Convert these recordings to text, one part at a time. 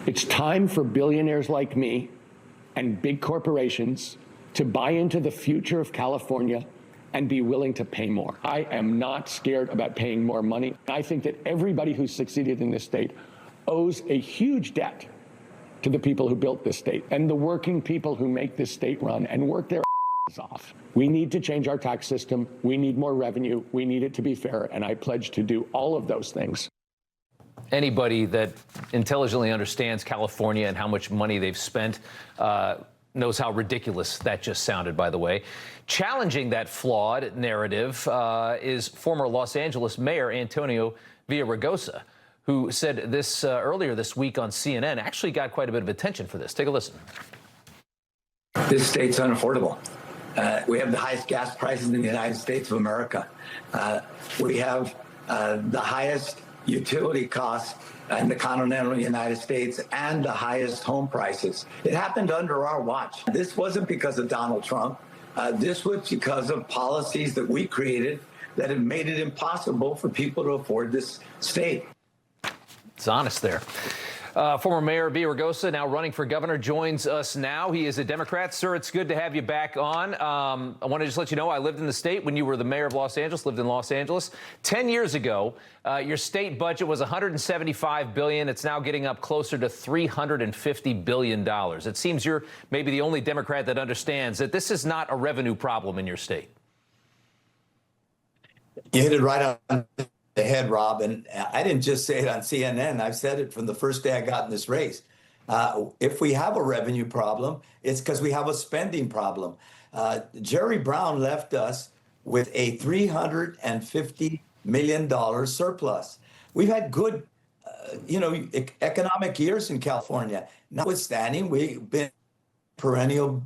It's time for billionaires like me and big corporations to buy into the future of California and be willing to pay more. I am not scared about paying more money. I think that everybody who's succeeded in this state owes a huge debt to the people who built this state and the working people who make this state run and work their off. We need to change our tax system. We need more revenue. We need it to be fair. And I pledge to do all of those things. Anybody that intelligently understands California and how much money they've spent knows how ridiculous that just sounded, by the way. Challenging that flawed narrative is former Los Angeles Mayor Antonio Villaraigosa, who said this earlier this week on CNN, actually got quite a bit of attention for this. Take a listen. This state's unaffordable. We have the highest gas prices in the United States of America. We have the highest utility costs in the continental United States and the highest home prices. It happened under our watch. This wasn't because of Donald Trump. This was because of policies that we created that have made it impossible for people to afford this state. It's honest there. Former Mayor Villaraigosa, now running for governor, joins us now. He is a Democrat. Sir, it's good to have you back on. I want to just let you know I lived in the state when you were the mayor of Los Angeles, lived in Los Angeles. 10 years ago, your state budget was $175 billion. It's now getting up closer to $350 billion. It seems you're maybe the only Democrat that understands that this is not a revenue problem in your state. You hit it right on the head, Rob, and I didn't just say it on CNN. I've said it from the first day I got in this race. If we have a revenue problem, it's because we have a spending problem. Jerry Brown left us with a $350 million surplus. We've had good, economic years in California. Notwithstanding, we've been perennial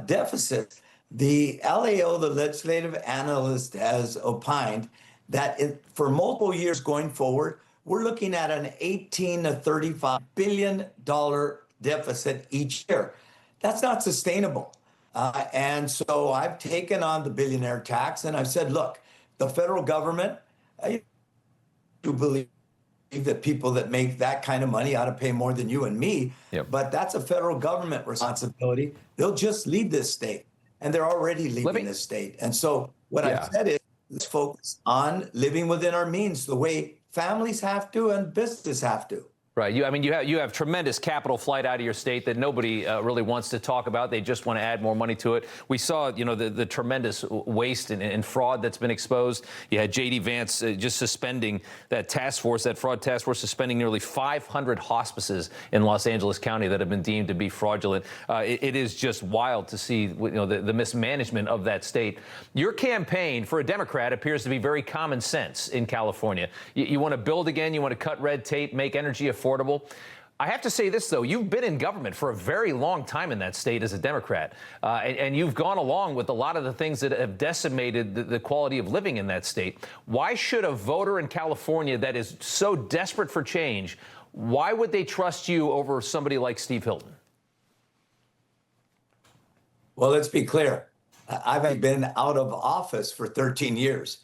deficits. The LAO, the legislative analyst, has opined that for multiple years going forward, we're looking at an $18 to $35 billion deficit each year. That's not sustainable. And so I've taken on the billionaire tax and I've said, look, the federal government, I do believe that people that make that kind of money ought to pay more than you and me, but that's a federal government responsibility. They'll just lead this state, and they're already leading this state. And so what I've said is, let's focus on living within our means the way families have to and businesses have to. Right. You have tremendous capital flight out of your state that nobody really wants to talk about. They just want to add more money to it. We saw, the tremendous waste and fraud that's been exposed. You had J.D. Vance just suspending that task force, that fraud task force, suspending nearly 500 hospices in Los Angeles County that have been deemed to be fraudulent. It is just wild to see, the mismanagement of that state. Your campaign for a Democrat appears to be very common sense in California. You want to build again. You want to cut red tape, make energy affordable. I have to say this, though. You've been in government for a very long time in that state as a Democrat, and you've gone along with a lot of the things that have decimated the quality of living in that state. Why should a voter in California that is so desperate for change, why would they trust you over somebody like Steve Hilton? Well, let's be clear. I've been out of office for 13 years,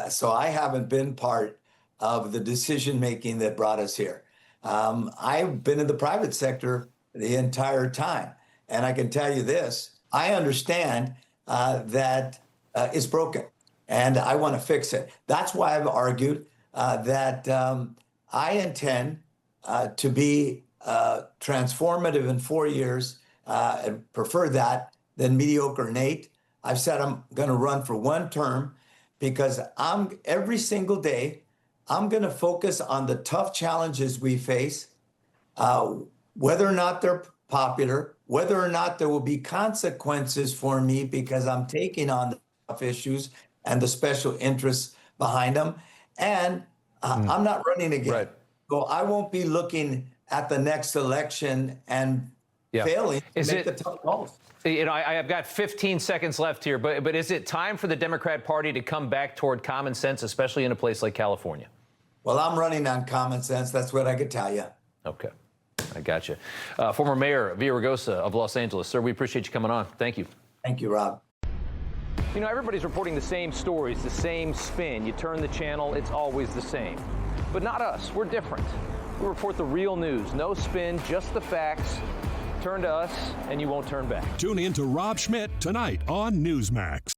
so I haven't been part of the decision-making that brought us here. I've been in the private sector the entire time. And I can tell you this, I understand that it's broken and I want to fix it. That's why I've argued that I intend to be transformative in 4 years and prefer that than mediocre Nate. I've said I'm going to run for one term because every single day, I'm going to focus on the tough challenges we face, whether or not they're popular, whether or not there will be consequences for me because I'm taking on the tough issues and the special interests behind them. And I'm not running again. Right. So I won't be looking at the next election and failing to make the tough calls. I've got 15 seconds left here, but is it time for the Democrat Party to come back toward common sense, especially in a place like California? Well, I'm running on common sense. That's what I could tell you. Okay. I got you. Former Mayor Villaraigosa of Los Angeles. Sir, we appreciate you coming on. Thank you. Thank you, Rob. Everybody's reporting the same stories, the same spin. You turn the channel, it's always the same. But not us. We're different. We report the real news. No spin, just the facts. Turn to us, and you won't turn back. Tune in to Rob Schmitt tonight on Newsmax.